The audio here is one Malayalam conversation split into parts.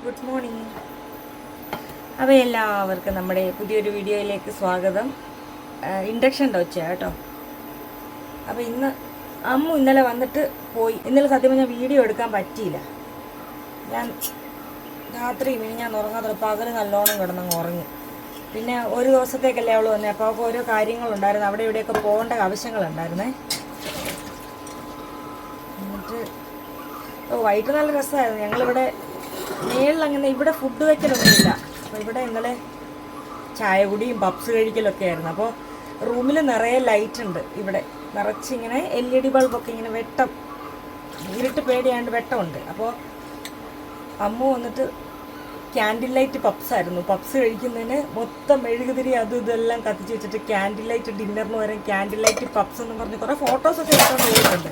Good morning. അപ്പോൾ എല്ലാവർക്കും നമ്മുടെ പുതിയൊരു വീഡിയോയിലേക്ക് സ്വാഗതം. ഇൻഡക്ഷൻ്റെ ഒച്ചയാണ് കേട്ടോ. അപ്പോൾ അമ്മു ഇന്നലെ വന്നിട്ട് പോയി. ഇന്നലെ സത്യം പറഞ്ഞാൽ വീഡിയോ എടുക്കാൻ പറ്റിയില്ല. ഞാൻ രാത്രി ഞാൻ ഉറങ്ങാതെ പകൽ നല്ലോണം കിടന്നങ്ങ് ഉറങ്ങി. പിന്നെ ഒരു ദിവസത്തേക്കല്ലേ അവൾ വന്നേ. അപ്പോൾ അവൾക്ക് ഓരോ കാര്യങ്ങളുണ്ടായിരുന്നു, അവിടെ ഇവിടെയൊക്കെ പോകേണ്ട ആവശ്യങ്ങളുണ്ടായിരുന്നേ. എന്നിട്ട് വൈകിട്ട് നല്ല രസമായിരുന്നു. ഞങ്ങളിവിടെ മേളിലങ്ങനെ ഇവിടെ ഫുഡ് വയ്ക്കലൊന്നുമില്ല. അപ്പോൾ ഇവിടെ ഇന്നലെ ചായ കുടിയും പപ്സ് കഴിക്കലൊക്കെ ആയിരുന്നു. അപ്പോൾ റൂമിൽ നിറയെ ലൈറ്റ് ഉണ്ട്. ഇവിടെ നിറച്ചിങ്ങനെ LED ബൾബൊക്കെ ഇങ്ങനെ വെട്ടം, ഇരുട്ട് പേടിയാണ്ട് വെട്ടമുണ്ട്. അപ്പോൾ അമ്മു വന്നിട്ട് ക്യാൻഡിൽ ലൈറ്റ് പപ്സായിരുന്നു. പപ്സ് കഴിക്കുന്നതിന് മൊത്തം മെഴുകുതിരി അതും ഇതെല്ലാം കത്തിച്ച് വെച്ചിട്ട് ക്യാൻഡിൽ ലൈറ്റ് ഡിന്നറിന് വരെ ക്യാൻഡിൽ ലൈറ്റ് പപ്സ് എന്ന് പറഞ്ഞ് കുറേ ഫോട്ടോസൊക്കെ എടുത്തോണ്ട് പോയിട്ടുണ്ട്.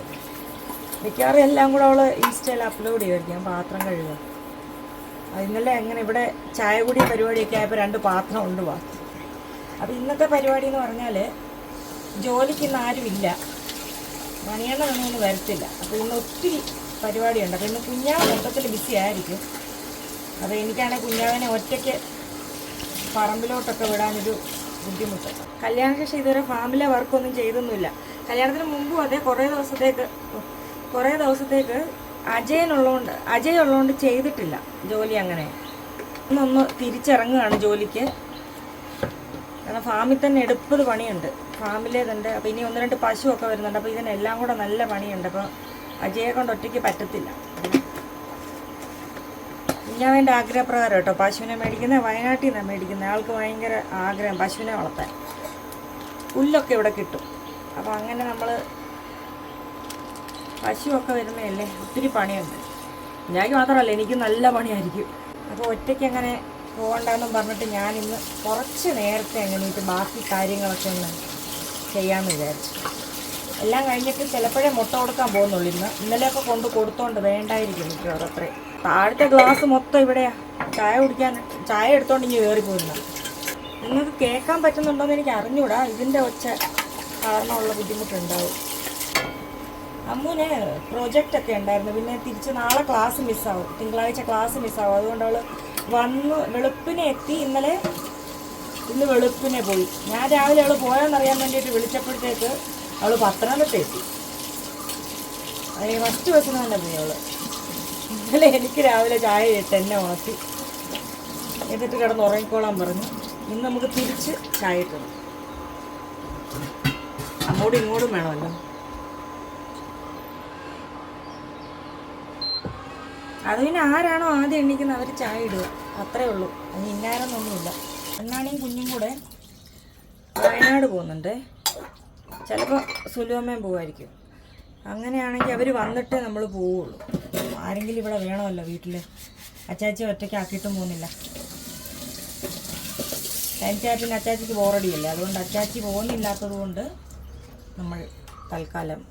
മിക്കവാറും എല്ലാം കൂടെ അവൾ ഇൻസ്റ്റയിൽ അപ്ലോഡ് ചെയ്യുമായിരിക്കും. ഞാൻ പാത്രം കഴുകുക. ഇന്നലെ അങ്ങനെ ഇവിടെ ചായ കുടി പരിപാടിയൊക്കെ ആയപ്പോൾ 2 പാത്രം ഉണ്ട് ബാക്കി. അപ്പോൾ ഇന്നത്തെ പരിപാടി എന്ന് പറഞ്ഞാൽ ജോലിക്ക് ഇന്ന് ആരുമില്ല, മണിയെണ്ണൊന്നും വരത്തില്ല. അപ്പോൾ ഇന്ന് ഒത്തിരി പരിപാടിയുണ്ട്. അപ്പോൾ ഇന്ന് കുഞ്ഞാവ് മൊത്തത്തിൽ ബിസി ആയിരിക്കും. അപ്പോൾ എനിക്കാണെങ്കിൽ കുഞ്ഞാവിനെ ഒറ്റയ്ക്ക് പറമ്പിലോട്ടൊക്കെ വിടാനൊരു ബുദ്ധിമുട്ട്. കല്യാണശേഷം ഇതുവരെ ഫാമിലെ വർക്കൊന്നും ചെയ്തൊന്നുമില്ല. കല്യാണത്തിന് മുമ്പും അതെ കുറേ ദിവസത്തേക്ക് അജയ് ഉള്ളതുകൊണ്ട് ചെയ്തിട്ടില്ല ജോലി. അങ്ങനെ ഇന്നൊന്ന് തിരിച്ചിറങ്ങുകയാണ് ജോലിക്ക്. കാരണം ഫാമിൽ തന്നെ എടുപ്പത് പണിയുണ്ട്, ഫാമിലേതുണ്ട്. അപ്പോൾ ഇനി 1-2 പശുവൊക്കെ വരുന്നുണ്ട്. അപ്പോൾ ഇതിനെല്ലാം കൂടെ നല്ല പണിയുണ്ട്. അപ്പോൾ അജയെ കൊണ്ട് ഒറ്റയ്ക്ക് പറ്റത്തില്ല. ഞാൻ എൻ്റെ ആഗ്രഹപ്രകാരം കേട്ടോ പശുവിനെ മേടിക്കുന്നത്. വയനാട്ടിൽ നിന്നാണ് മേടിക്കുന്നത്. ആൾക്ക് ഭയങ്കര ആഗ്രഹം പശുവിനെ വളർത്താൻ. പുല്ലൊക്കെ ഇവിടെ കിട്ടും. അപ്പോൾ അങ്ങനെ നമ്മൾ പശുവൊക്കെ വരുന്നതല്ലേ, ഒത്തിരി പണിയുണ്ട്. എനിക്ക് മാത്രമല്ല, എനിക്ക് നല്ല പണിയായിരിക്കും. അപ്പോൾ ഒറ്റയ്ക്ക് അങ്ങനെ പോകണ്ടെന്നും പറഞ്ഞിട്ട് ഞാനിന്ന് കുറച്ച് നേരത്തെ എങ്ങനെയിട്ട് ബാക്കി കാര്യങ്ങളൊക്കെ ഒന്ന് ചെയ്യാമെന്ന് വിചാരിച്ചു. എല്ലാം കഴിഞ്ഞിട്ട് ചിലപ്പോഴേ മുട്ട കൊടുക്കാൻ പോകുന്നുള്ളൂ. ഇന്നലെയൊക്കെ കൊണ്ട് കൊടുത്തോണ്ട് വേണ്ടായിരിക്കും മിക്കവാറും. അത്രയും താഴത്തെ ഗ്ലാസ് മൊത്തം ഇവിടെയാണ്. ചായ എടുത്തോണ്ട് ഇനി കയറിപ്പോയിരുന്നു. നിങ്ങൾക്ക് കേൾക്കാൻ പറ്റുന്നുണ്ടോയെന്ന് എനിക്ക് അറിഞ്ഞൂടാ. ഇതിൻ്റെ ഒച്ച കാരണമുള്ള ബുദ്ധിമുട്ടുണ്ടാവും. അമ്മൂന് പ്രൊജക്റ്റൊക്കെ ഉണ്ടായിരുന്നു. പിന്നെ തിരിച്ച് നാളെ ക്ലാസ് മിസ്സാവും, തിങ്കളാഴ്ച ക്ലാസ് മിസ്സാവും. അതുകൊണ്ട് അവൾ വന്ന് വെളുപ്പിനെ എത്തി. ഇന്ന് വെളുപ്പിനെ പോയി. ഞാൻ രാവിലെ അവൾ പോയാന്നറിയാൻ വേണ്ടിയിട്ട് വിളിച്ചപ്പോഴത്തേക്ക് അവൾ പത്തനംതിട്ട എത്തി. ഫസ്റ്റ് ബസ്സിന് തന്നെ പോയി അവൾ. ഇന്നലെ എനിക്ക് രാവിലെ ചായ ഇട്ട് എന്നെ ഉണർത്തി എന്നിട്ട് കിടന്ന് ഉറങ്ങിക്കോളാൻ പറഞ്ഞു. ഇന്ന് നമുക്ക് തിരിച്ച് ചായ ഇട്ടു. അങ്ങോട്ടും ഇങ്ങോട്ടും വേണമല്ലോ. അത് പിന്നെ ആരാണോ ആദ്യം എണ്ണിക്കുന്നത് അവർ ചായ ഇടുക, അത്രേ ഉള്ളൂ. അതിന് ഇന്നാരെന്നൊന്നുമില്ല. എന്നാണെങ്കിൽ കുഞ്ഞും കൂടെ വയനാട് പോകുന്നുണ്ട്. ചിലപ്പോൾ സുലുവമ്മയും പോകുമായിരിക്കും. അങ്ങനെയാണെങ്കിൽ അവർ വന്നിട്ടേ നമ്മൾ പോവുള്ളൂ. ആരെങ്കിലും ഇവിടെ വേണമല്ലോ വീട്ടിൽ. അച്ചാച്ചി ഒറ്റയ്ക്ക് ആക്കിയിട്ടും പോകുന്നില്ല. തനിച്ചാൽ പിന്നെ അച്ചാച്ചിക്ക് ബോറടിയല്ലേ. അതുകൊണ്ട് അച്ചാച്ചി പോകുന്നില്ലാത്തത് കൊണ്ട് നമ്മൾ തൽക്കാലം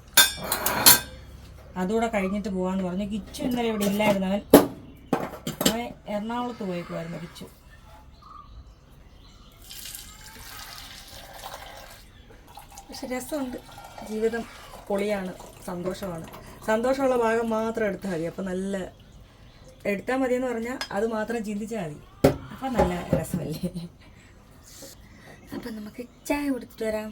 അതുകൂടെ കഴിഞ്ഞിട്ട് പോകാമെന്ന് പറഞ്ഞു. കിച്ചു ഇന്നലെ ഇവിടെ ഇല്ലായിരുന്നു. അവൻ എറണാകുളത്ത് പോയേക്കുമായിരുന്നു കിച്ചു. പക്ഷെ രസമുണ്ട്, ജീവിതം പൊളിയാണ്, സന്തോഷമാണ്. സന്തോഷമുള്ള ഭാഗം മാത്രം എടുത്താൽ മതി. അപ്പം നല്ല എടുത്താൽ മതിയെന്ന് പറഞ്ഞാൽ അത് മാത്രം ചിന്തിച്ചാൽ മതി. അപ്പം നല്ല രസമല്ലേ. അപ്പം നമുക്ക് ചായ കൊടുത്തിട്ട് വരാം.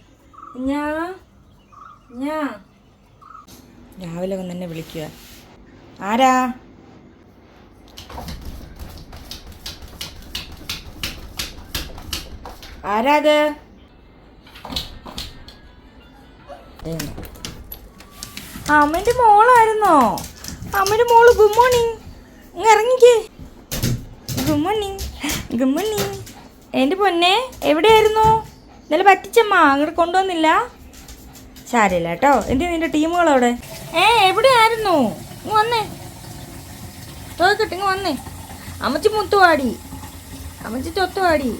രാവിലെ വന്ന് എന്നെ വിളിക്കുക. ആരാ? ആരാത്? അമ്മേൻ്റെ മോളായിരുന്നോ? അമ്മേൻ്റെ മോള്. Good morning. ഇങ്ങ് ഇറങ്ങിക്കേ. Good morning. എൻ്റെ പൊന്നെ എവിടെയായിരുന്നു? ഇന്നലെ പറ്റിച്ചമ്മ അങ്ങോട്ട് കൊണ്ടുവന്നില്ല. സാരമില്ല കേട്ടോ. എന്തിനാ നിൻ്റെ ടീമുകളവിടെ? എവിടെയായിരുന്നു? ഇങ്ങ് വന്നേ, തോക്കട്ടെ, ഇങ്ങ് വന്നേ. അമ്മച്ചി മുത്തുവാടി, അമ്മച്ചി തൊത്തുവാടി.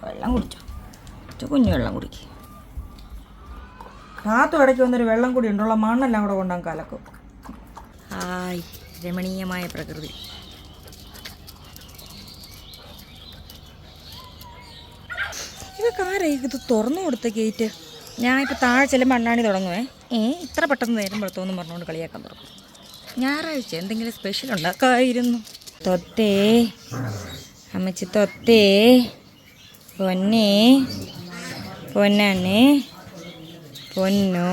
വെള്ളം കുടിച്ചോ കുഞ്ഞു. വെള്ളം കുടിക്ക്. കാത്തു ഇടയ്ക്ക് വന്നൊരു വെള്ളം കൂടി ഉണ്ടുള്ള മണ്ണെല്ലാം കൂടെ കൊണ്ടാൽ കലക്കും. ഹായ്, രമണീയമായ പ്രകൃതി. ഇതൊക്കെ ആരാ ഇത് തുറന്നു കൊടുത്ത ഗേറ്റ്? ഞാനിപ്പോൾ താഴെ ചെല്ലുമ്പോൾ അണ്ണാണി തുടങ്ങുവേ. ഇത്ര പെട്ടെന്ന് നേരം വെളുത്തോന്നും പറഞ്ഞുകൊണ്ട് കളിയാക്കാൻ തുടങ്ങും. ഞായറാഴ്ച എന്തെങ്കിലും സ്പെഷ്യൽ ഉണ്ടാക്കാമായിരുന്നു. തൊത്തേ അമ്മച്ചി, തൊത്തേ പൊന്നേ പൊന്നെ പൊന്നു.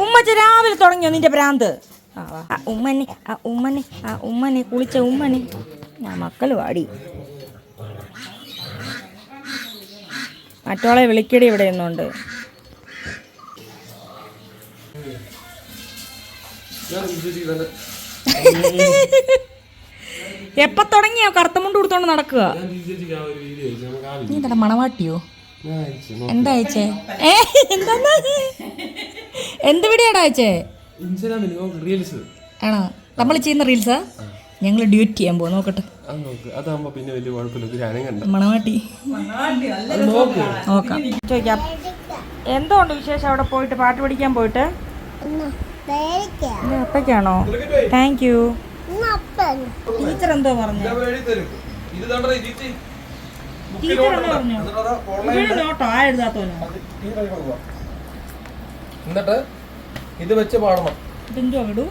ഉമ്മച്ച രാവിലെ തുടങ്ങിയോ നിന്റെ ഭ്രാന്ത്? ഉമ്മനെ കുളിച്ച ഉമ്മനെ. ഞാൻ മക്കൾ വാടി. മറ്റോളെ വിളിക്കടി ഇവിടെ നിന്നുണ്ട്. എപ്പ തുടങ്ങിയോ കറുത്തമുണ്ട് കൊടുത്തോണ്ട് നടക്കുക? നീ എന്താ മണവാട്ടിയോ? എന്താ അയച്ചേ? എന്താ എന്ത് വീഡിയോടാ അയച്ചേ? ആണോ? നമ്മൾ ചെയ്യുന്ന റീൽസാ? ഞങ്ങൾ ഡ്യൂറ്റ് ചെയ്യാൻ പോവാ. നോക്കട്ടെ. മണവാട്ടി നോക്കാം. ചോദിക്കാം എന്തുകൊണ്ട് വിശേഷം അവിടെ പോയിട്ട് പാട്ട് പഠിക്കാൻ പോയിട്ട്? അപ്പയ്ക്കാണോ? Thank you. ടീച്ചർ എന്തോ പറഞ്ഞു? എന്നിട്ട് ഇത് വെച്ച് പാടണം. ഇതെന്തോ വിടൂ.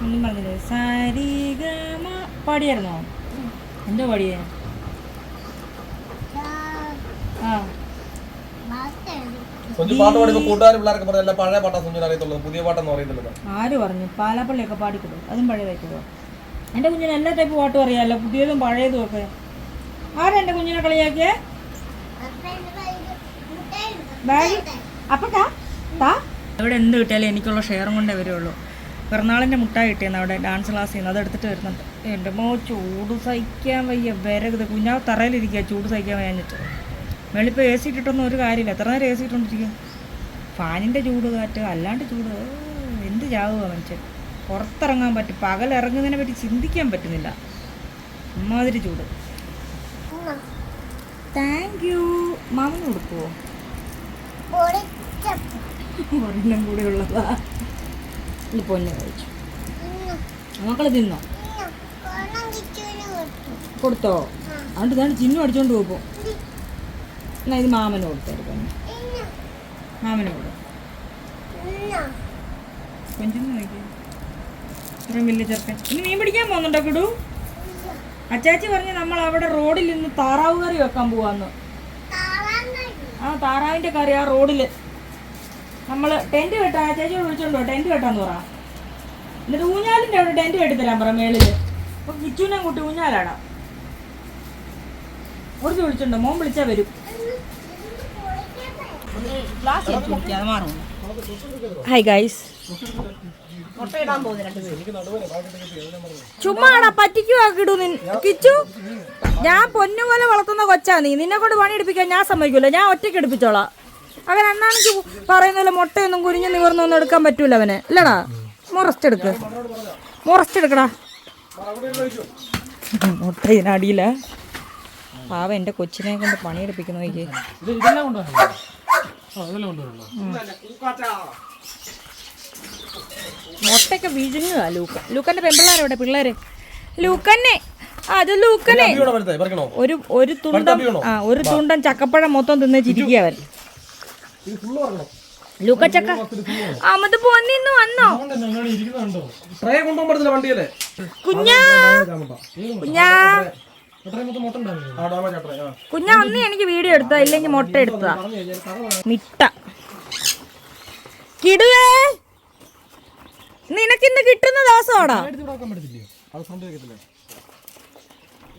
ഒന്നും പറഞ്ഞില്ലേ? സാരിഗമ പാടിയായിരുന്നോ? എന്തോ പാടിയേ? പാട്ട് പാടിയപ്പോ കൂട്ടുകാർ പിള്ളേർക്ക് പറഞ്ഞ പഴയ പാട്ടാ കുഞ്ഞിന് അറിയത്തുള്ളൂ, പുതിയ പാട്ടെന്ന് അറിയത്തില്ല. ആര് പറഞ്ഞു? പാലാപ്പള്ളിയൊക്കെ പാടിക്കൊടു, അതും പഴയതായിക്കോളൂ. എൻ്റെ കുഞ്ഞിന് എല്ലാ ടൈപ്പ് പാട്ടും അറിയാമല്ലോ, പുതിയതും പഴയതും ഒക്കെ. ആരാ എൻ്റെ കുഞ്ഞിനെ കളിയാക്കിയേ? അപ്പക്കാ അവിടെ എന്ത് കിട്ടിയാലും എനിക്കുള്ള ഷെയറും കൊണ്ടേ വരുള്ളൂ. പിറന്നാളിൻ്റെ മുട്ടായി കിട്ടിയെന്ന് അവിടെ ഡാൻസ് ക്ലാസ് ചെയ്യുന്നത്, അതെടുത്തിട്ട് വരുന്നുണ്ട്. എൻ്റെ മോ ചൂട് സഹിക്കാൻ വയ്യ, വരരുത്. കുഞ്ഞാവ് തറയിലിരിക്കുക, ചൂട് സഹിക്കാൻ വയ്യാഞ്ഞിട്ട്. വെളിപ്പോൾ എ സി ഇട്ടിട്ടൊന്നും ഒരു കാര്യമില്ല. എത്ര നേരം എ സി ഇട്ടുകൊണ്ടിരിക്കും? ഫാനിൻ്റെ ചൂട്, കാറ്റ്, അല്ലാണ്ട് ചൂട്. എന്ത് ചാവുക മനുഷ്യൻ. പുറത്തിറങ്ങാൻ പറ്റും, പകലിറങ്ങുന്നതിനെ പറ്റി ചിന്തിക്കാൻ പറ്റുന്നില്ല. അമ്മാതിരി ചൂട്. Thank you. മാമന് കൊടുക്കുമോ? ഒരെണ്ണം കൂടെ ഉള്ളതാ. ഇത് പൊന്നെ കഴിച്ചു. മക്കള് തിന്നോ? കൊടുത്തോ? അതുകൊണ്ട് ഇതാണ് ചിന്നു അടിച്ചോണ്ട് പോകുമ്പോ. എന്നാ ഇത് മാമന് കൊടുത്തേരും. മാമന് കൊടു. കൊഞ്ചിന്ന് നോക്കിയ ഇത്രയും വലിയ ചെറുക്കൻ. ഇനി മീൻ പിടിക്കാൻ പോകുന്നുണ്ടോ കിടു? അച്ചാച്ചി പറഞ്ഞ് നമ്മൾ അവിടെ റോഡിൽ നിന്ന് താറാവ് കറി വെക്കാൻ പോവാന്ന്. ആ താറാവിൻ്റെ കറി ആ റോഡിൽ നമ്മൾ ടെൻറ്റ് കെട്ടാൻ. ചേച്ചിയോട് വിളിച്ചോണ്ടോ ടെൻറ്റ് കെട്ടാന്ന് പറ. എന്നിട്ട് ഊഞ്ഞാലിൻ്റെ അവിടെ ടെൻറ്റ് കെട്ടിത്തരാൻ പറ മേളിൽ. അപ്പോൾ കിച്ചുവിനെ കൂട്ടി ഊഞ്ഞാലാടാം. കുറച്ച് വിളിച്ചോണ്ടോ? മോൻ വിളിച്ചാൽ വരും. Hi guys. ചുമ്മാടാ പറ്റിക്കുവാ കിടു. കിച്ചു, ഞാൻ പൊന്നുപോലെ വളർത്തുന്ന കൊച്ചാ നീ. നിന്നെ കൊണ്ട് പണിയെടുപ്പിക്കാൻ ഞാൻ സമ്മതിക്കൂല. ഞാൻ ഒറ്റയ്ക്ക് എടുപ്പിച്ചോളാം. അവൻ അണ്ണാണെങ്കിൽ പറയുന്നില്ല, മുട്ടയൊന്നും കുരിഞ്ഞ് നിവർന്നൊന്നും എടുക്കാൻ പറ്റൂല അവന്. അല്ലടാ, മുറസ്റ്റ് എടുക്ക്, മുറസ്റ്റ് എടുക്കടാ. മുട്ട ഇതിനടിയില്ല. പാവ എൻ്റെ കൊച്ചിനെ കൊണ്ട് പണിയെടുപ്പിക്കുന്നു. നോക്കി മുട്ടയൊക്കെ വിഴുങ്ങുക. ലൂക്കൻ്റെ പെൺപിള്ളേരെവിടെ? പിള്ളേര് ലൂക്കന്നെ. അത് ലൂക്കനെ ഒരു തുണ്ടം ഒരു തുണ്ടം ചക്കപ്പഴം മൊത്തം തിന്നിച്ചിരിക്കുക അവൻ. ലൂക്കച്ചക്ക അമ്മത് പൊന്നിന്ന് വന്നോ? കുഞ്ഞാ കുഞ്ഞാ അന്ന് എനിക്ക് വീഡിയോ എടുത്താ, ഇല്ലെങ്കിൽ മുട്ട എടുത്തതാ. മിട്ട കിടുവേ, നിനക്കിന്ന് കിട്ടുന്ന ദിവസമാടാ.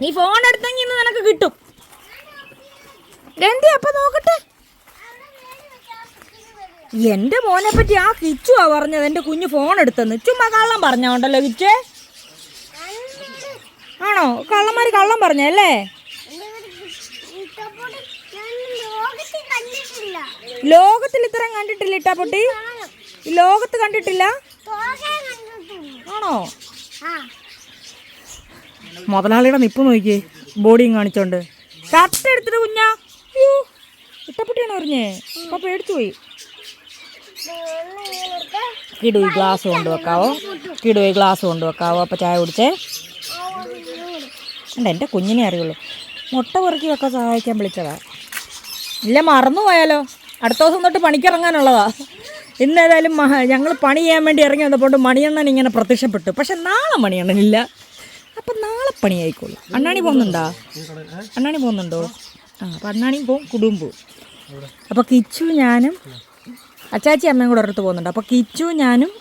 നീ ഫോൺ എടുത്തെങ്കിൽ ഇന്ന് നിനക്ക് കിട്ടും. എന്തി അപ്പൊ നോക്കട്ടെ. എന്റെ മോനെ പറ്റി ആ കിച്ചുവാ പറഞ്ഞത് എന്റെ കുഞ്ഞു ഫോൺ എടുത്തെന്ന്. ചുമ്മാ കള്ളം പറഞ്ഞോണ്ടല്ലോ കിച്ചേ. ആണോ? കള്ളന്മാര് കള്ളം പറഞ്ഞല്ലേ? ലോകത്തിൽ ഇത്രയും കണ്ടിട്ടില്ല ഇട്ടാപ്പൊട്ടി. ലോകത്ത് കണ്ടിട്ടില്ല. ആണോ? മുതലാളിയുടെ നിപ്പ് നോക്കിയേ, ബോഡിയും കാണിച്ചോണ്ട്. കട്ട് എടുത്തിട്ട് കുഞ്ഞാ. അയ്യോ, ഇട്ടപ്പൊട്ടിയാണ് പറഞ്ഞേ. അപ്പൊ പേടിച്ചു പോയി. കിടുവി ഗ്ലാസ് കൊണ്ടുവെക്കാവോ? കിടുവി ഗ്ലാസ് കൊണ്ടുവെക്കാവോ? അപ്പം ചായ കുടിച്ചേ. അല്ല, എൻ്റെ കുഞ്ഞിനെ അറിയുള്ളൂ. മുട്ട പെറുക്കി വെക്കാൻ സഹായിക്കാൻ വിളിച്ചതാ. ഇല്ല, മറന്നു പോയാലോ? അടുത്ത ദിവസം തൊട്ട് പണിക്കിറങ്ങാനുള്ളതാ. ഇന്നേതായാലും ഞങ്ങൾ പണി ചെയ്യാൻ വേണ്ടി ഇറങ്ങി വന്നപ്പോൾ മണിയണ്ണൻ ഇങ്ങനെ പ്രത്യക്ഷപ്പെട്ടു. പക്ഷെ നാളെ മണിയണ്ണനില്ല. അപ്പം നാളെ പണി ആയിക്കോളൂ. അണ്ണാണി പോകുന്നുണ്ടോ? അണ്ണാണി പോകുന്നുണ്ടോ? അപ്പം അണ്ണാണിയും പോവും, കുടുംബം പോവും. അപ്പോൾ കിച്ചു ഞാനും അച്ചാച്ചി അമ്മയും കൂടെ ഒരിടത്ത് പോകുന്നുണ്ട്. അപ്പോൾ കിച്ചു ഞാനും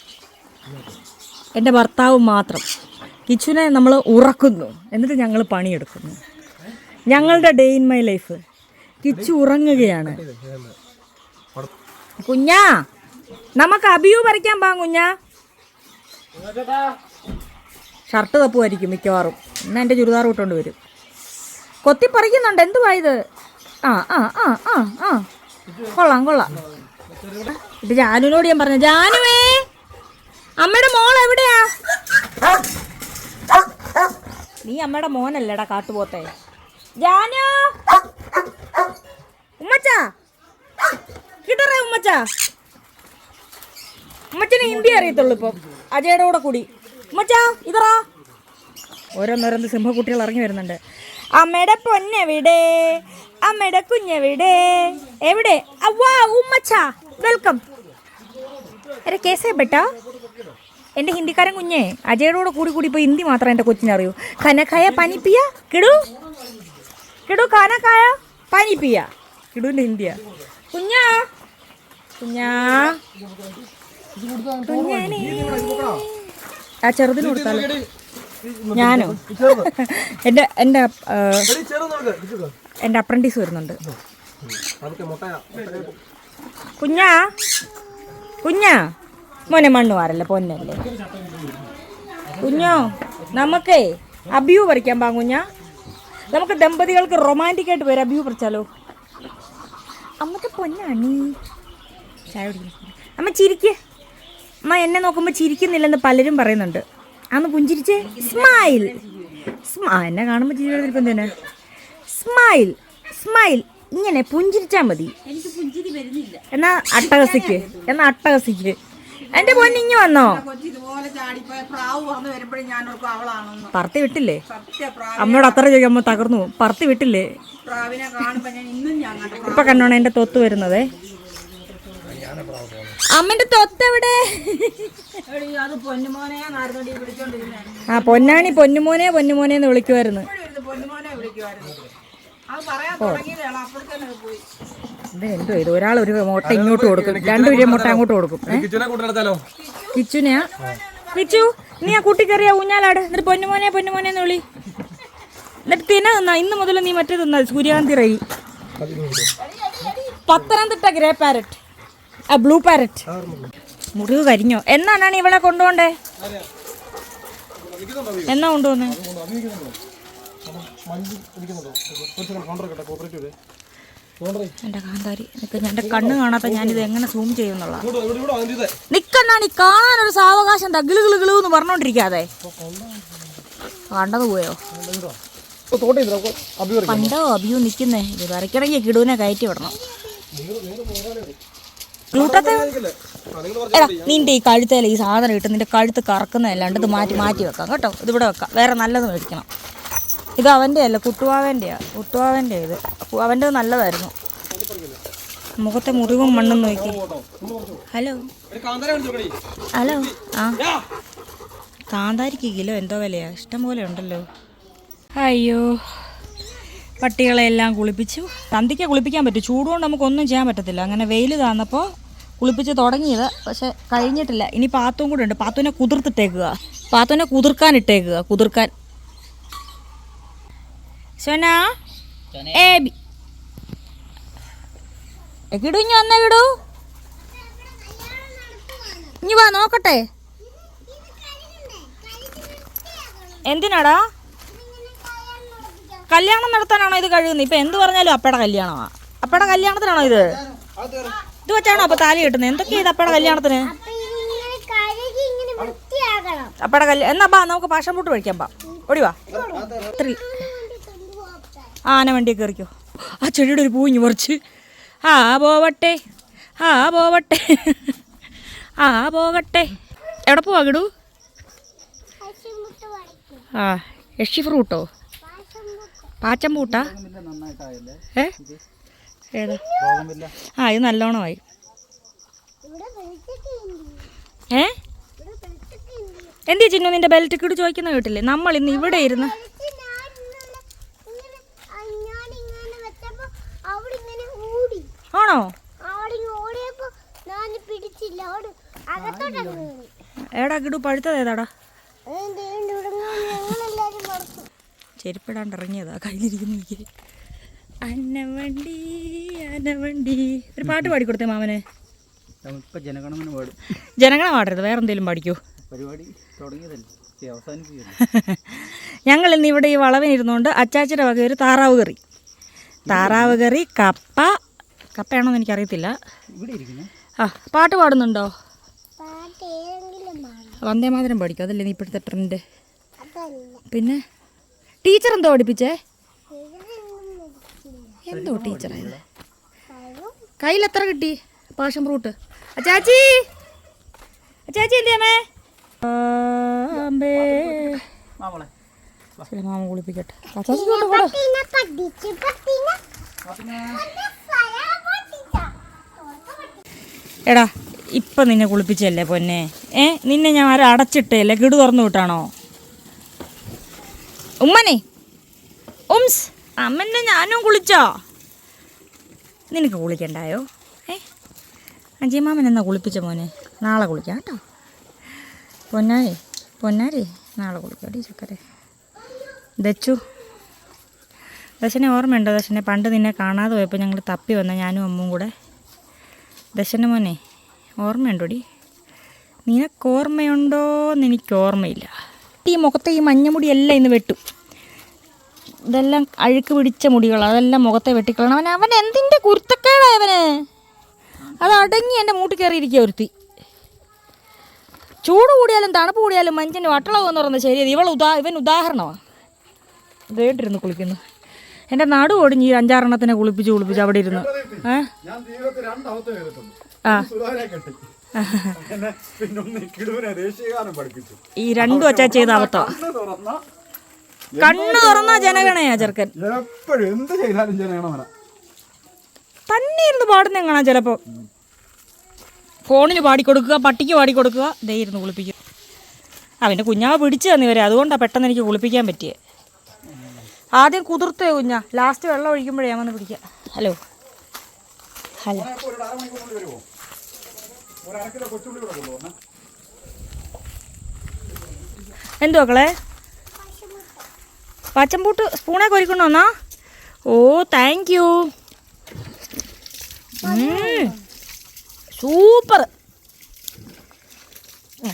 എൻ്റെ ഭർത്താവും മാത്രം. കിച്ചുവിനെ നമ്മൾ ഉറക്കുന്നു, എന്നിട്ട് ഞങ്ങൾ പണിയെടുക്കുന്നു. ഞങ്ങളുടെ day in my life. Kichu ഉറങ്ങുകയാണ്. കുഞ്ഞാ, നമുക്ക് അബിയു പറിക്കാൻ പാ കുഞ്ഞാ. ഷർട്ട് തപ്പുമായിരിക്കും മിക്കവാറും. ഇന്ന് എൻ്റെ ചുരിദാർ ഇട്ടുകൊണ്ട് വരും. കൊത്തി പറിക്കുന്നുണ്ട്. എന്തുവാ ഇത്? ആ ആ ആ ആ ആ കൊള്ളാം കൊള്ളാം. ഇത് ജാനുവിനോട് ഞാൻ പറഞ്ഞു, ജാനുവേ അമ്മയുടെ മോൾ എവിടെയാ? നീ അമ്മയുടെ മോനല്ലേടാ കാട്ടുപോത്തെ. ജാനു, ഉമ്മച്ചാ കിട്ടറേ ഉമ്മച്ചാ. ഉമ്മച്ചനെ ഹിന്ദി അറിയത്തുള്ളൂ ഇപ്പം അജയുടെ കൂടെ കൂടി. ഉമ്മച്ചാ ഇതറാ. ഓരോന്നോരോന്ന് സിംഹക്കുട്ടികൾ ഇറങ്ങി വരുന്നുണ്ട്. അമ്മയുടെ പൊന്നെവിടെ? അമ്മയുടെ കുഞ്ഞെവിടെ? എവിടെ? അവ്വാ ഉമ്മച്ചാ വെൽക്കം. അരെ കേസേ ബെട്ടാ. എൻ്റെ ഹിന്ദിക്കാരൻ കുഞ്ഞേ അജയുടെ കൂടെ കൂടി കൂടി ഇപ്പോൾ ഹിന്ദി മാത്രം എൻ്റെ കൊച്ചിനറിയൂ. ഖനഖായ പാനി പിയ കിടു കിടു ഖാനഖായ പാനി പിയ. കിടുവിൻ്റെ ഹിന്ദിയാ. കുഞ്ഞാ കുഞ്ഞാ കുഞ്ഞാനേ. ആ ചെറുതിന് കൊടുത്താലോ? ഞാനോ? എൻ്റെ എൻ്റെ എൻ്റെ അപ്രൻറ്റീസ് വരുന്നുണ്ട്. കുഞ്ഞാ കുഞ്ഞാ മോനെ മണ്ണ് വാരല്ലേ പൊന്നല്ലേ കുഞ്ഞോ. നമുക്കേ അബിയു പറിക്കാൻ പാ കുഞ്ഞാ. നമുക്ക് ദമ്പതികൾക്ക് റൊമാൻറ്റിക് ആയിട്ട് വരും. അബിയു പറിച്ചാലോ? അമ്മത്തെ പൊന്നാണി. ചായ കുടിക്കുന്നു. അമ്മ ചിരിക്ക്. അമ്മ എന്നെ നോക്കുമ്പോൾ ചിരിക്കുന്നില്ലെന്ന് പലരും പറയുന്നുണ്ട്. അന്ന് പുഞ്ചിരിച്ചേ. സ്മൈൽ. എന്നെ കാണുമ്പോൾ ചിരിപ്പം തന്നെ. Smile smile. ഇങ്ങനെ പുഞ്ചിരിച്ചാൽ മതി. എന്നാ അട്ടഹസിക്ക്. എന്റെ പൊന്നിഞ്ഞു വന്നോ? പറത്തി വിട്ടില്ലേ? അമ്മയോട് അത്ര ചോദിക്കുമ്പോ തകർന്നു. പറത്തി വിട്ടില്ലേ? ഇപ്പൊ കണ്ടോണ എന്റെ തൊത്ത് വരുന്നതേ. അമ്മന്റെ തൊത്ത് എവിടെ? ആ പൊന്നാണി പൊന്നുമോനെ പൊന്നുമോനെന്ന് വിളിക്കുമായിരുന്നു. എന്തോ ഇത്? ഒരാൾ ഒരു മുട്ട ഇങ്ങോട്ട് കൊടുക്കും, രണ്ടുപേരും മുട്ട അങ്ങോട്ട് കൊടുക്കും. കിച്ചുനെയാ? കിച്ചു നീ ആ കൂട്ടിക്കറിയാ ഊഞ്ഞാലാട്. എന്നിട്ട് പൊന്നുമോനെ പൊന്നുമോനെന്ന് വിളി. എന്നിട്ട് തിന്നാ. ഇന്ന് മുതൽ നീ മറ്റേ തിന്നാ. സൂര്യകാന്തി റൈ. Pathanamthitta grey parrot, blue parrot. മുറിവ് കരിഞ്ഞോ? എന്നാണ് ഇവളെ കൊണ്ടുപോണ്ടേ? എന്നാ കൊണ്ടുപോന്നേ? എന്റെ കാന്താരി എന്റെ കണ്ണ് കാണാത്ത ഞാനിത് എങ്ങനെ സൂം ചെയ്യുന്നുള്ള. നിക്കണ്ണാണ് ഈ കാണാനൊരു സാവകാശം. എന്താ ഗിളു ഗിളു ഗിളു എന്ന് പറഞ്ഞോണ്ടിരിക്കാതെ കണ്ടത് പോയോ? കണ്ടോ അബിയു നിക്കുന്നേ. ഇത് വരയ്ക്കണമെങ്കിൽ കിടുവിനെ കയറ്റി വിടണം. എടാ നിന്റെ ഈ കഴുത്തേല ഈ സാധനം ഇട്ട് നിന്റെ കഴുത്ത് കറക്കുന്നതല്ലാണ്ട് ഇത് മാറ്റി മാറ്റി വെക്കാം കേട്ടോ. ഇതിവിടെ വെക്കാം. വേറെ നല്ലത് മേടിക്കണം. ഇത് അവൻ്റെ അല്ല, കുട്ടുവാവൻ്റെയാ. ഇത് അവൻ്റെ നല്ലതായിരുന്നു. മുഖത്തെ മുറിവും മണ്ണും നോക്കി. Hello hello. ആ കാന്താരിക്ക് കിലോ എന്തോ വിലയാ? ഇഷ്ടം പോലെ ഉണ്ടല്ലോ. അയ്യോ പട്ടികളെല്ലാം കുളിപ്പിച്ചു. സന്ധിക്ക് കുളിപ്പിക്കാൻ പറ്റും. ചൂടുകൊണ്ട് നമുക്കൊന്നും ചെയ്യാൻ പറ്റത്തില്ല. അങ്ങനെ വെയിൽ താന്നപ്പോൾ കുളിപ്പിച്ച് തുടങ്ങിയത്. പക്ഷെ കഴിഞ്ഞിട്ടില്ല. ഇനി പാത്തും കൂടെ ഉണ്ട്. പാത്തുവിനെ കുതിർക്കാനിട്ടേക്കുക. കുതിർക്കാൻ സോന ഏബി കിടു ഇഞ്ഞു വന്നേ. കിടു ഇഞ്ഞു വാ നോക്കട്ടെ. എന്തിനാടാ? കല്യാണം നടത്താനാണോ ഇത് കഴുകുന്നത്? ഇപ്പൊ എന്ത് പറഞ്ഞാലും അപ്പയുടെ കല്യാണമാ. അപ്പയുടെ കല്യാണത്തിനാണോ ഇത്? ഇത് വെച്ചാണോ അപ്പൊ താലി കെട്ടുന്നത്? എന്തൊക്കെയാ ഇത് അപ്പയുടെ കല്യാണത്തിന്? അപ്പയുടെ കല്യാണം എന്നാ ബാ നമുക്ക് പാഷൻ പൂട്ട് കഴിക്കാൻ പാ. ഓടിവാ. ആന വണ്ടിയെ കയറിക്കോ. ആ ചെടിയുടെ ഒരു പൂഞ്ഞ് പറിച്ച്. പോവട്ടെ പോകട്ടെ. എവിടെ പോവാ കിടു? യക്ഷി ഫ്രൂട്ടോ? പാച്ചമ്പൂട്ടാ? ഏതാ? ഇത് നല്ലോണമായി. ഏ എന്തിയാ ചിന്നു നിന്റെ ബെൽറ്റ് കിട് ചോദിക്കുന്ന കേട്ടില്ലേ? നമ്മൾ ഇന്ന് ഇവിടെ ഇരുന്ന് ആണോ? എടാ കിടു പഴുത്തത് ഏതാടാ? ചെരുപ്പിടാണ്ട് ഇറങ്ങിയതാ കയ്യിലിരിക്കുന്ന. അന്നവണ്ടി അന്നവണ്ടി ഒരു പാട്ട് പാടിക്കൊടുത്തേ മാമനെ. ജനഗണ പാടരുത്, വേറെ എന്തെങ്കിലും പാടിക്കൂ. ഞങ്ങൾ ഇന്ന് ഇവിടെ ഈ വളവിനിരുന്നുകൊണ്ട് അച്ചാച്ചിയുടെ വക ഒരു താറാവ് കറി കപ്പയാണോന്ന് എനിക്കറിയത്തില്ല. ആ പാട്ട് പാടുന്നുണ്ടോ? വന്ദേമാതരം പാടിക്കും, അതല്ലേ നീ ഇപ്പോഴത്തെ ട്രെൻഡ്. പിന്നെ ടീച്ചർ എന്തോ പഠിപ്പിച്ചേ? എന്തോ ടീച്ചറായത്? കയ്യിൽ എത്ര കിട്ടി പാഷൻ ഫ്രൂട്ട്? അച്ചാച്ചി എന്തിയമ്മേ? മാമ കുളിപ്പിക്കട്ടെ. എടാ ഇപ്പം നിന്നെ കുളിപ്പിച്ചല്ലേ പൊന്നെ? നിന്നെ ഞാൻ ആരും അടച്ചിട്ടല്ലേ? കിടു തുറന്നു വിട്ടാണോ? ഉമ്മനെ ഉംസ് അമ്മന്നെ ഞാനും കുളിച്ചോ? നിനക്ക് കുളിക്കണ്ടായോ? അജയമാമൻ എന്നാ കുളിപ്പിച്ച മോനെ? നാളെ കുളിക്കാം കേട്ടോ. പൊന്നാരി നാളെ കുളിക്കാടി ചക്കരെ. ദശനെ ഓർമ്മയുണ്ടോ? ദശനെ പണ്ട് നിന്നെ കാണാതെ പോയപ്പോൾ ഞങ്ങൾ തപ്പി വന്ന ഞാനും അമ്മും കൂടെ. ദശൻ്റെ മോനെ ഓർമ്മയുണ്ടോടി? നിനക്ക് ഓർമ്മയുണ്ടോയെന്ന് എനിക്ക് ഓർമ്മയില്ല. ഈ മുഖത്തെ ഈ മഞ്ഞമുടിയെല്ലാം ഇന്ന് വെട്ടും. ഇതെല്ലാം അഴുക്ക് പിടിച്ച മുടികളാണ്, അതെല്ലാം മുഖത്തെ വെട്ടിക്കളണം. അവൻ എന്തിൻ്റെ കുരുത്തക്കേടായവന്? അത് അടങ്ങി എൻ്റെ മൂട്ടിൽ കയറിയിരിക്കുക ഒരുത്തി. ചൂട് കൂടിയാലും തണുപ്പ് കൂടിയാലും മനുഷ്യൻ്റെ വട്ടളവെന്ന് പറയുന്നത് ശരിയത്. ഇവൻ ഉദാഹരണമാണ്. ഇതേട്ടിരുന്ന് കുളിക്കുന്നു. എൻ്റെ നടു ഓടിഞ്ഞ് ഈ 5-6 എണ്ണത്തിനെ കുളിപ്പിച്ച് അവിടെ ഇരുന്ന്. ഈ രണ്ടും അച്ചാ ചെയ്ത അബദ്ധം. കണ്ണ് തുറന്നാ ജനഗണയാ ചെറുക്കൻ. തന്നെ ഇരുന്ന് പാടുന്ന കാണാം ചിലപ്പോൾ. ഫോണിന് പാടിക്കൊടുക്കുക, പട്ടിക്ക് പാടിക്കൊടുക്കുക, ദേ ഇരുന്ന് കുളിപ്പിക്കും. അവൻ്റെ കുഞ്ഞാവ് പിടിച്ചു തന്നി വരെ, അതുകൊണ്ടാണ് പെട്ടെന്ന് എനിക്ക് കുളിപ്പിക്കാൻ പറ്റിയത്. ആദ്യം കുതിർത്തേ കുഞ്ഞാ, ലാസ്റ്റ് വെള്ളം ഒഴിക്കുമ്പോഴേ ഞാൻ വന്ന് പിടിക്കാം. ഹലോ എന്തു മക്കളെ? പച്ചമ്പൂട്ട് സ്പൂണെ കൊരിക്കൊണ്ടു വന്നാ? ഓ താങ്ക് യു. സൂപ്പർ.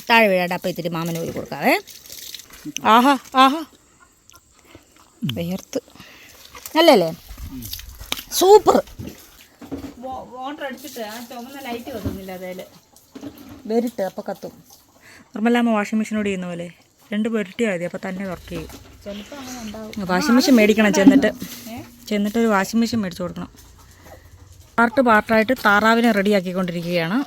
താഴെ വീഴാട്ടെ, അപ്പം ഇത്തിരി മാമന് പോയി കൊടുക്കാവേ. ആഹാ വേർത്ത് അല്ലേ? സൂപ്പർ. വാട്ടർ അടിച്ചിട്ട് ആ ചുമന്ന ലൈറ്റ് കത്തുന്നില്ല, അതേല് വെരിട്ട് അപ്പം കത്തും. നിർമ്മലാമ്മ വാഷിംഗ് മെഷീനോട് ചെയ്യുന്ന പോലെ 2 പെരട്ടിയാൽ മതി, അപ്പം തന്നെ വർക്ക് ചെയ്യും. ചിലപ്പോൾ അങ്ങനെ ഉണ്ടാവും. വാഷിംഗ് മെഷീൻ മേടിക്കണം. ചെന്നിട്ട് ഒരു വാഷിംഗ് മെഷീൻ മേടിച്ചു കൊടുക്കണം. പാർട്ടായിട്ട് താറാവിനെ റെഡിയാക്കിക്കൊണ്ടിരിക്കുകയാണ്.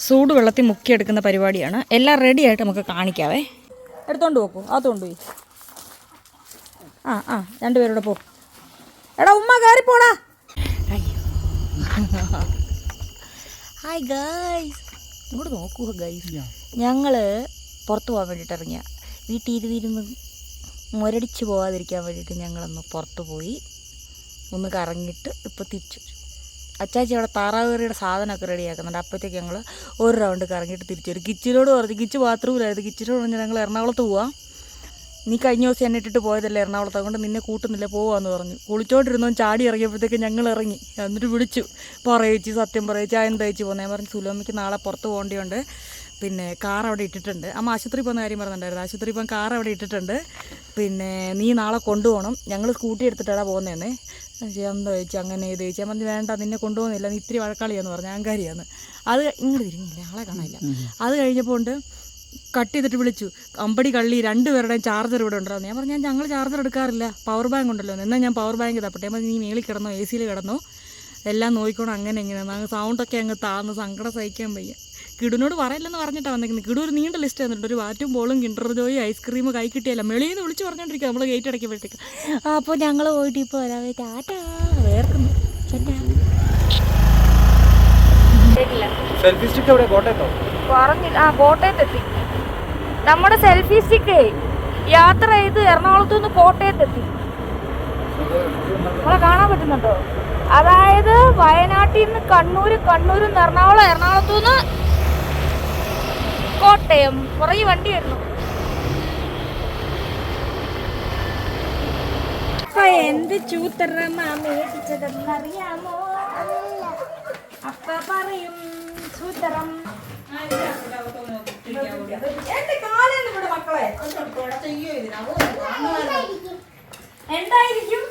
ചൂട് വെള്ളത്തിൽ മുക്കിയെടുക്കുന്ന പരിപാടിയാണ്. എല്ലാം റെഡിയായിട്ട് നമുക്ക് കാണിക്കാവേ. എടുത്തോണ്ട് പോക്കൂ, അതുകൊണ്ട് പോയി. 2 പേരുടെ പോ. എടാ ഉമ്മ കയറിപ്പോടാ. ഹായ് ഗൈസ്, ഇങ്ങോട്ട് നോക്കൂ ഗൈസ്. ഞങ്ങൾ പുറത്ത് പോകാൻ വേണ്ടിയിട്ട് ഇറങ്ങിയ, വീട്ടിൽ ഇരുന്ന് മുരടിച്ച് പോകാതിരിക്കാൻ വേണ്ടിയിട്ട് ഞങ്ങളൊന്ന് പുറത്ത് പോയി ഒന്ന് കറങ്ങിയിട്ട് ഇപ്പോൾ തിരിച്ചു. അച്ചാച്ചി അവിടെ താറാവ് കറിയുടെ സാധനമൊക്കെ റെഡിയാക്കുന്നുണ്ട്. അപ്പോഴത്തേക്ക് ഞങ്ങൾ ഒരു റൗണ്ട് കറങ്ങിയിട്ട് തിരിച്ചു വരും. കിച്ചിനോട് പറഞ്ഞു, കിച്ച് ബാത്റൂമിലായിരുന്നു. കിച്ചിനോട് പറഞ്ഞാൽ ഞങ്ങൾ എറണാകുളത്ത് പോവാം, നീ കഴിഞ്ഞ ദിവസം എന്നെ ഇട്ടിട്ട് പോയതല്ലേ എറണാകുളത്ത്, അതുകൊണ്ട് നിന്നെ കൂട്ടുന്നില്ല, പോവാന്ന് പറഞ്ഞു. കുളിച്ചോണ്ടിരുന്നോ ചാടി ഇറങ്ങിയപ്പോഴത്തേക്ക് ഞങ്ങൾ ഇറങ്ങി. എന്നിട്ട് വിളിച്ചു, പറയിച്ച് സത്യം പറയിച്ച് എന്താ ചേച്ചി പോകുന്നത്? ഞാൻ പറഞ്ഞു സുലോമിക്ക് നാളെ പുറത്ത് പോകേണ്ടതുകൊണ്ട് പിന്നെ കാർ അവിടെ ഇട്ടിട്ടുണ്ട്. അമ്മ ആശുപത്രി പോകുന്ന കാര്യം പറഞ്ഞിട്ടുണ്ടായിരുന്നു. ആശുപത്രി പോകാൻ കാർ അവിടെ ഇട്ടിട്ടുണ്ട്, പിന്നെ നീ നാളെ കൊണ്ടുപോകണം. ഞങ്ങൾ സ്കൂട്ടി എടുത്തിട്ടാണ് പോകുന്നതെന്നേ. എന്താ ചോദിച്ചു, അങ്ങനെ ഇത് ചോദിച്ചാൽ മതി, വേണ്ട നിന്നെ കൊണ്ടുപോകുന്നില്ല, നീ ഇത്തിരി വഴക്കാളിയാന്ന് പറഞ്ഞു. അഹങ്കാരിയാന്ന്. അത് ഇങ്ങോട്ട് തിരിഞ്ഞില്ല, ആളെ കാണാനില്ല. അത് കഴിഞ്ഞപ്പോൾ ഉണ്ട് കട്ട് ചെയ്തിട്ട് വിളിച്ചു, അമ്പടി കള്ളി 2 പേരുടെയും ചാർജർ ഇവിടെ ഉണ്ടായിരുന്നു. ഞാൻ പറഞ്ഞു ഞങ്ങൾ ചാർജർ എടുക്കാറില്ല, പവർ ബാങ്ക് ഉണ്ടല്ലോ. എന്നാൽ ഞാൻ പവർ ബാങ്ക് തപ്പട്ടെ. നീ മേളിൽ കിടന്നോ, AC കിടന്നോ, എല്ലാം നോക്കിക്കോണം. അങ്ങനെ അങ്ങ് സൗണ്ടൊക്കെ അങ്ങ് താന്ന് സങ്കടം സഹിക്കാൻ വയ്യ. കിടുനോട് പറയില്ലെന്ന് പറഞ്ഞിട്ടാണ് വന്നേക്കുന്നത്. കിടു ഒരു നീണ്ട ലിസ്റ്റ് തന്നിട്ടുണ്ട്. ഒരു വാറ്റും ബോളും കിൻഡർ ജോയും ഐസ്ക്രീം കൈ കിട്ടിയല്ല വെളിയിൽ നിന്ന് വിളിച്ച് പറഞ്ഞോണ്ടിരിക്കുക നമ്മൾ ഗേറ്റ് അടയ്ക്കുമ്പോഴത്തേക്ക്. അപ്പോൾ ഞങ്ങൾ പോയിട്ട് ഇപ്പോൾ വരാവേ. ടാറ്റാ, വേർക്കുന്നു. ഇല്ല. സെൽഫി സ്റ്റിക്ക് എവിടെ? കോട്ടയത്തോ? പറഞ്ഞില്ല. കോട്ടയത്തെത്തി. നമ്മുടെ സെൽഫി സ്റ്റിക്ക് യാത്ര ചെയ്ത് എറണാകുളത്തു നിന്ന് കോട്ടയത്തെത്തി. നമ്മളെ കാണാൻ പറ്റുന്നുണ്ടോ? അതായത് വയനാട്ടിൽ നിന്ന് കണ്ണൂര്, കണ്ണൂരിൽ നിന്ന് എറണാകുളം, എറണാകുളത്തു നിന്ന് കോട്ടയം. പുറകെ വണ്ടി വരുന്നു. എന്ത് ചൂത്തറമാ മേടിച്ചതെന്നറിയാമോ? അപ്പ പറയും സൂത്തരം. എന്തായിരിക്കും?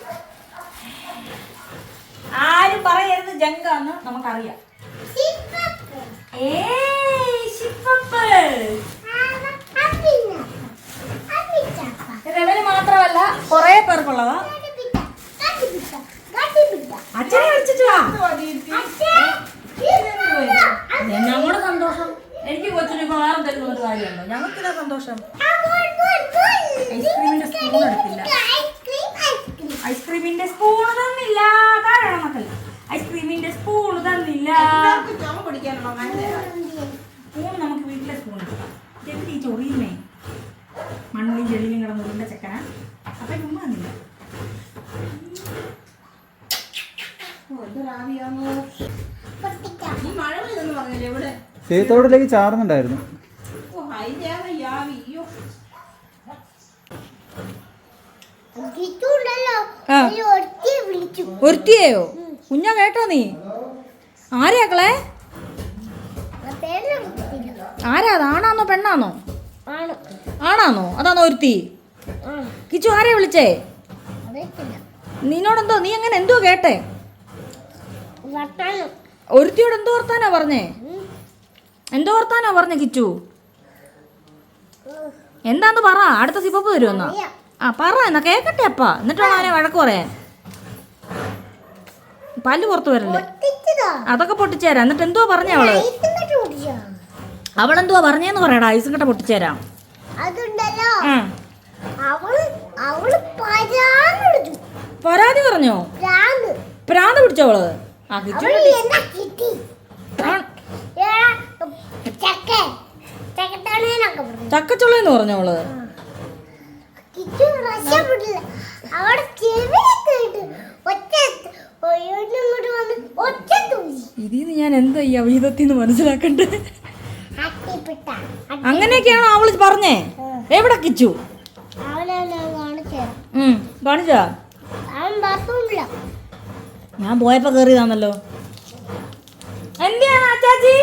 ആരും പറയരുത് ജങ്കാന്ന് നമുക്കറിയാം. രവന് മാത്രമല്ല കൊറേ പേർക്കുള്ളതാ. അച്ഛനെ വിളിച്ചിട്ട് വാ. ഞങ്ങളുടെ സന്തോഷം. എനിക്ക് കൊച്ചിന് ഇപ്പൊ വേറെ തരുന്ന ഒരു കാര്യമുണ്ടോ? ഞങ്ങൾക്കിതാ സന്തോഷം. ഐസ്ക്രീമിന്റെ സ്പൂൺ എടുത്തില്ല. ഐസ്ക്രീമിന്റെ സ്പൂൺ തന്നില്ല. താഴെ മക്കൾ ഐസ്ക്രീമിന്റെ സ്പൂൺ തന്നില്ല. സ്പൂൺ നമുക്ക് വീട്ടിലെ സ്പൂൺ എടുക്കാം. ചെറുതി ചൊറിയുന്നേ മണ്ണിലും ചെളിയിലും കിടന്നുള്ള ചെക്കനാ. അപ്പൊ ചുമ്മാ തന്നില്ല. സേത്തോടിലേക്ക് ചാറുന്നുണ്ടായിരുന്നു. ഒരുത്തിയെയോ? കുഞ്ഞാ കേട്ടോ നീ? ആരെയാക്കളെ? ആരാ? ആണാന്നോ പെണ്ണാന്നോ? ആണാന്നോ? അതാണോ ഒരുത്തി? കിച്ചു ആരെയാ വിളിച്ചേ? നിന്നോടെന്തോ നീ അങ്ങനെ എന്തോ കേട്ടെ? ഒരുത്തിയോട് എന്തോ വർത്താനാ പറഞ്ഞേ? എന്തോ വർത്താനാ പറഞ്ഞേ കിച്ചു? എന്താന്ന് പറ. അടുത്ത സിപ്പപ്പ് വരുമെന്നാ. ആ പറ എന്നാ കേക്കട്ടെ അപ്പ. എന്നിട്ടാണ് അവനെ വഴക്ക് പറയാൻ. പല്ല് പുറത്ത് വരല്ലേ? അതൊക്കെ പൊട്ടിച്ചേരാ. എന്നിട്ട് എന്തോ പറഞ്ഞ അവള്? അവളെന്തുവാ പറഞ്ഞേന്ന് പറയടാ. ഐസും കട്ട പൊട്ടിച്ചേരാം. പരാതി പറഞ്ഞോ? പ്രാന്ത് പിടിച്ചോള്? ചക്കച്ചുള്ളെന്ന് പറഞ്ഞോള്? ഇതിന്ന് ഞാൻ എന്താ ഈ അവീതത്തിന്ന് മനസ്സിലാക്കണ്ടേ? അങ്ങനെയൊക്കെയാണോ അവള് പറഞ്ഞേ? എവിടെ കിച്ചു? കാണിച്ചാ? ഞാൻ പോയപ്പോ കേറിയതാണല്ലോ. എന്തിനാണ് അച്ചാച്ചി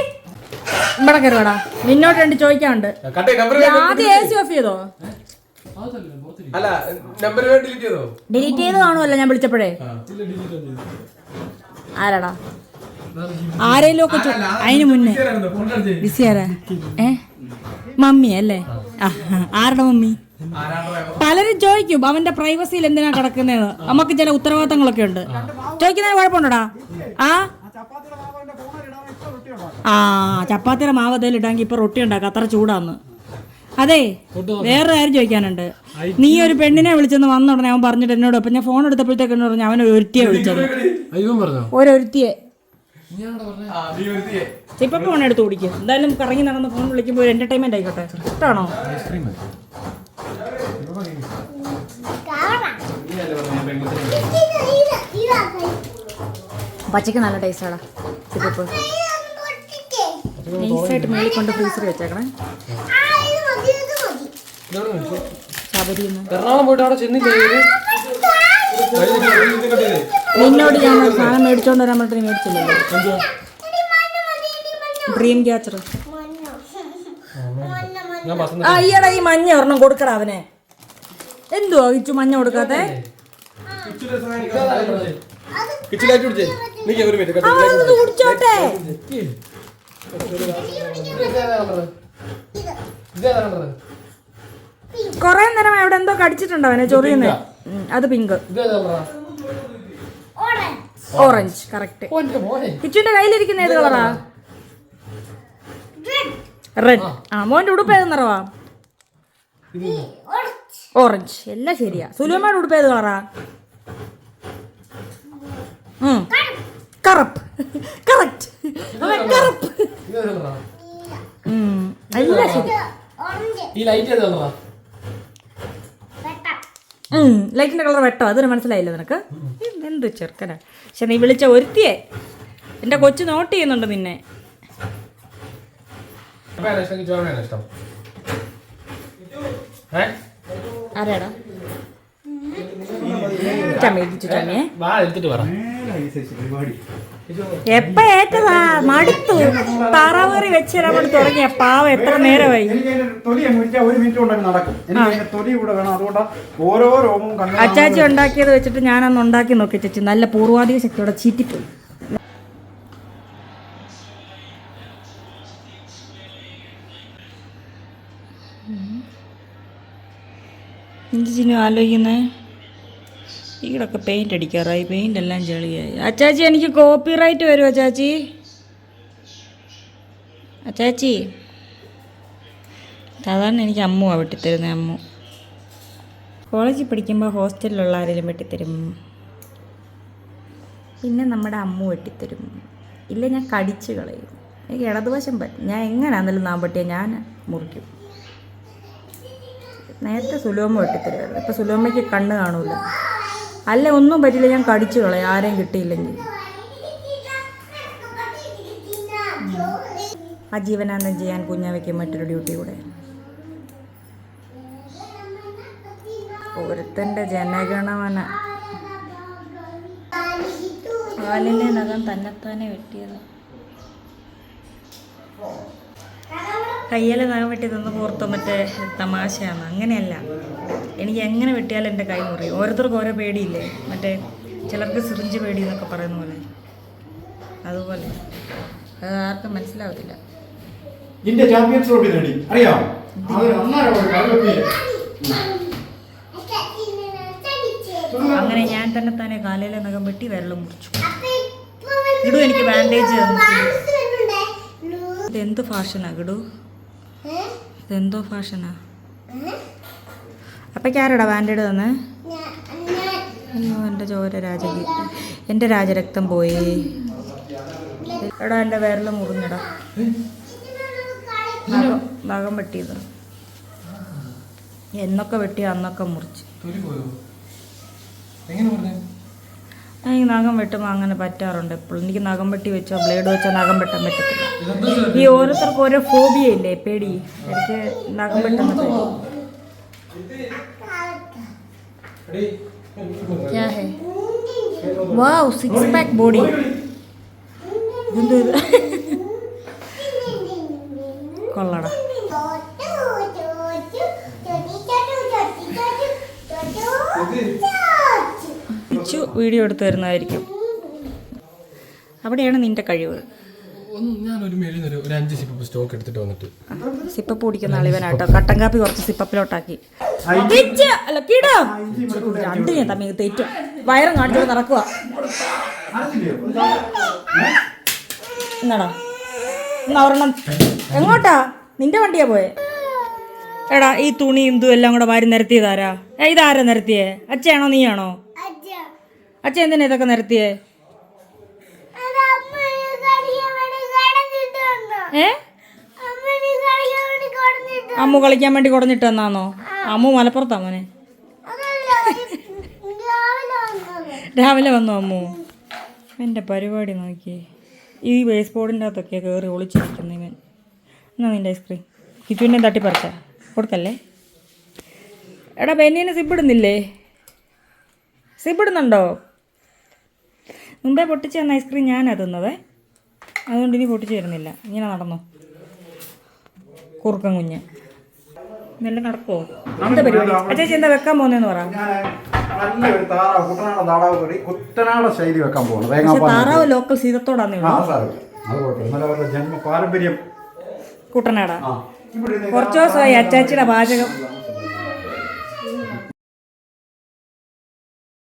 ഇവിടെ കയറുവാടാ? നിന്നോട്ട് രണ്ട് ചോദിക്കാണ്ട്. ആദ്യം AC ഓഫ് ചെയ്തോ? ഡിലീറ്റ് ചെയ്ത് കാണുമല്ലോ ഞാൻ വിളിച്ചപ്പോഴേ. ആരാടാ? ആരേലും ഒക്കെ അതിന് മുന്നേ ബിസിയാരാ? മമ്മി അല്ലേ? ആരുടെ മമ്മി? പലരും ചോദിക്കും അവന്റെ പ്രൈവസിയിൽ എന്തിനാ കിടക്കുന്നതെന്ന്. നമുക്ക് ചില ഉത്തരവാദിത്തങ്ങളൊക്കെ ഉണ്ട്. ചോദിക്കുന്നതിന് കുഴപ്പമുണ്ടോടാ? ചപ്പാത്തിയുടെ മാവ് അതേലും ഇടാമെങ്കിൽ ഇപ്പൊ റൊട്ടി ഉണ്ടാക്കാം. അത്ര ചൂടാന്ന്. അതെ, വേറൊരു കാര്യം ചോദിക്കാനുണ്ട്. നീ ഒരു പെണ്ണിനെ വിളിച്ചെന്ന് വന്ന ഉടനെ അവൻ പറഞ്ഞിട്ട് എന്നോട്. അപ്പൊ ഞാൻ ഫോൺ എടുത്തപ്പോഴത്തേക്ക് എന്നോട് പറഞ്ഞു അവൻ ഒരുത്തിയെ വിളിച്ചത്. ഓരോരുത്തിയെ ഇപ്പൊ ഫോൺ എടുത്ത് കുടിക്കും. എന്തായാലും കറങ്ങി നടന്ന് ഫോൺ വിളിക്കുമ്പോൾ ഒരു എന്റർടൈൻമെന്റ് ആയിക്കോട്ടെ. ഇഷ്ടമാണോ? പച്ചക്ക് നല്ല ടേസ്റ്റാടാ. സിപ്പപ്പ് നൈസായിട്ട് മേളിൽ കൊണ്ട് ഫ്രീസർ വെച്ചേക്കണേ. നിന്നോട് ഞാൻ സാധനം മേടിച്ചോണ്ട് വരാൻ പറഞ്ഞിട്ട് നീ മേടിച്ചില്ലല്ലോ. Dream catcher. ഈയടാ ഈ മഞ്ഞ ഒരെണ്ണം കൊടുക്കടാ അവനെ. എന്തുവാ കിച്ചു മഞ്ഞ കൊടുക്കാത്തെ? കുടിച്ചോട്ടെ. കൊറേ നേരം അവിടെ എന്തോ കടിച്ചിട്ടുണ്ടോ അവനെ? ചൊറിയുന്നേ. അത് പിങ്ക്. ഓറഞ്ച്. കറക്റ്റ്. കിച്ചുവിന്റെ കയ്യിലിരിക്കുന്ന ഏത് കളറാ? റെഡ്. മോന്റെ ഉടുപ്പ് ഏത് നിറവാ? ഓറഞ്ച്. എല്ലാം ശരിയാ. സുലുമ്മയുടെ ഉടുപ്പ് ഏത് കളറാ? കറപ്പ്. കറക്റ്റ്. കറപ്പ്. എല്ലാം ശരി. ഈ ലൈറ്റ് ഏത് കളറാ? ലൈറ്റിന്റെ കളർ വെട്ടോ, അതൊരു മനസ്സിലായില്ല നിനക്ക്? എന്ത് ചെറുക്കനാ. പക്ഷെ നീ വിളിച്ച ഒരുത്തിയെ എന്റെ കൊച്ചു നോട്ട് ചെയ്യുന്നുണ്ട് നിന്നെ. ആരാടാ ചമ്മയെ എപ്പ ഏറ്റതാ? മടുത്തു. താറാവേറി വെച്ചുതരാൻ വേണ്ടി തുടങ്ങിയ പാവം എത്ര നേരമായി. അച്ചാച്ചി ഉണ്ടാക്കിയത് വെച്ചിട്ട് ഞാനന്ന് ഉണ്ടാക്കി നോക്കി ചേച്ചി. നല്ല പൂർവാധിക ശക്തിയോടെ ചീറ്റിപ്പോയി. ചിന്നു ആലോചിക്കുന്നേ, ഈടൊക്കെ പെയിന്റ് അടിക്കാറായി, പെയിന്റ് എല്ലാം ചെളിയായി. അച്ചാച്ചി എനിക്ക് കോപ്പിറൈറ്റ് വരുമോ അച്ചാച്ചി? അച്ചാച്ചി സാധാരണ എനിക്ക് അമ്മുവാണ് വെട്ടിത്തരുന്നത്. അമ്മു കോളേജിൽ പഠിക്കുമ്പോൾ ഹോസ്റ്റലിലുള്ള ആരെങ്കിലും വെട്ടിത്തരും, പിന്നെ നമ്മുടെ അമ്മു വെട്ടിത്തരും. ഇല്ല ഞാൻ കടിച്ച് കളയും. എനിക്ക് ഇടതുവശം പറ്റും. ഞാൻ എങ്ങനെയാണെന്നാലും നാമ്പട്ടിയെ ഞാൻ മുറിക്കും. നേരത്തെ സുലോമ വെട്ടിത്തരുമായിരുന്നു, ഇപ്പം സുലോമയ്ക്ക് കണ്ണ് കാണൂല. അല്ല ഒന്നും പറ്റില്ല, ഞാൻ കടിച്ചു കളയും ആരെയും കിട്ടിയില്ലെങ്കിൽ. ആ ജീവനാന്തം ചെയ്യാൻ കുഞ്ഞാവയ്ക്ക് മറ്റൊരു ഡ്യൂട്ടി കൂടെ. ഒരുത്തൻ്റെ ജനഗണമന. കാലിലെ നഖം തന്നെത്താനെ വെട്ടിയത്. കയ്യിലെ നഖം വെട്ടിയതൊന്നും ഓർത്തോ മറ്റേ തമാശയാണ്. അങ്ങനെയല്ല, എനിക്ക് എങ്ങനെ വെട്ടിയാലും എൻ്റെ കൈ മുറിയും. ഓരോരുത്തർക്കും ഓരോ പേടിയില്ലേ, മറ്റേ ചിലർക്ക് സിറിഞ്ച് പേടി എന്നൊക്കെ പറയുന്ന പോലെ. അതുപോലെ അത് ആർക്കും മനസ്സിലാവത്തില്ല. ഇന്ത്യ ചാമ്പ്യൻസ് ട്രോഫി നേടി അറിയാം. അങ്ങനെ ഞാൻ തന്നെ കാലയിലെ നഖം വെട്ടി വിരലും മുറിച്ചു. ഇടൂ എനിക്ക് ബാൻഡേജ് ഇതെന്ത് ഫാഷനാ ഗിടു? ഇതെന്തോ ഫാഷനാ? അപ്പയ്ക്ക് ആരാടാ ബാൻഡേഡ് തന്നെ? അയ്യോ എൻ്റെ ചോര രാജകി, എൻ്റെ രാജരക്തം പോയി. എടാ എൻ്റെ വിരൽ മുറിഞ്ഞടാ. നഖം വെട്ടിയത് എന്നൊക്കെ വെട്ടി അന്നൊക്കെ മുറിച്ച്. ഈ നഖം വെട്ടുമ്പോൾ അങ്ങനെ പറ്റാറുണ്ട് എപ്പോഴും. എനിക്ക് നഖം വെട്ടി വെച്ചോ ബ്ലേഡ് വെച്ചോ നഖം വെട്ടാൻ പറ്റത്തില്ല. ഈ ഓരോരുത്തർക്കും ഓരോ ഫോബിയ ഇല്ലേ, പേടി. എനിക്ക് നഖം വെട്ടുന്ന പേടി. क्या है? Wow, 6 pack body. കൊള്ളടാ. വീഡിയോ എടുത്തു തരുന്നതായിരിക്കും. അവിടെയാണ് നിന്റെ കഴിവ്. സിപ്പപ്പ് കുടിക്കുന്ന ആളിവനാട്ടോ. കട്ടൻ കാപ്പി കുറച്ച് സിപ്പപ്പിലോട്ടാക്കി രണ്ട് ഞാൻ തമ്മിൽ തെറ്റും. വയറും കാണിച്ചത് നടക്കുക. എന്നാടാ ഒരെണ്ണം എങ്ങോട്ടാ? നിന്റെ വണ്ടിയാ പോയെ? എടാ ഈ തുണിയും ഇതും എല്ലാം കൂടെ വാരി നിരത്തിയതാരാ? ഇതാരാ നിരത്തിയേ? അച്ഛയാണോ നീയാണോ? അച്ഛൻ എന്തിനാ ഇതൊക്കെ നിരത്തിയേ? അമ്മു കളിക്കാൻ വേണ്ടി കുടഞ്ഞിട്ട് തന്നാന്നോ? അമ്മു മലപ്പുറത്താ മോനെ. രാവിലെ വന്നു അമ്മു. എൻ്റെ പരിപാടി നോക്കിയേ. ഈ വേസ്റ്റ് ബോർഡിൻ്റെ അകത്തൊക്കെ കയറി ഒളിച്ചിരിക്കുന്നു ഇവൻ. എന്നാ നിൻ്റെ ഐസ്ക്രീം കിച്ചുവിനെ തട്ടിപ്പറിച്ച കൊടുക്കല്ലേ. എടാ ബെന്നിന് സിബിടുന്നില്ലേ? സിബിടുന്നുണ്ടോ? മുമ്പേ പൊട്ടിച്ച് തന്ന ഐസ്ക്രീം ഞാനാ തിന്നതേ, അതുകൊണ്ട് ഇനി പൊട്ടിച്ച് തരുന്നില്ല. ഇങ്ങനെ നടന്നോ കുറുക്കൻ കുഞ്ഞ്. നല്ല നടക്കുമോ? എന്താ പരിപാടി? അച്ഛാച്ചി എന്താ വെക്കാൻ പോകുന്നതെന്ന് പറ. നല്ലൊരു താറാവ്, കുട്ടനാട് താറാവ് കറി കുട്ടനാട് ശൈലി വെക്കാൻ പോകുന്നത്. താറാവ് ലോക്കൽ സീതത്തോടാന്ന് ജന്മ പാരമ്പര്യം കുട്ടനാടാ. കുറച്ച് ദിവസമായി അച്ചാച്ചിയുടെ പാചകം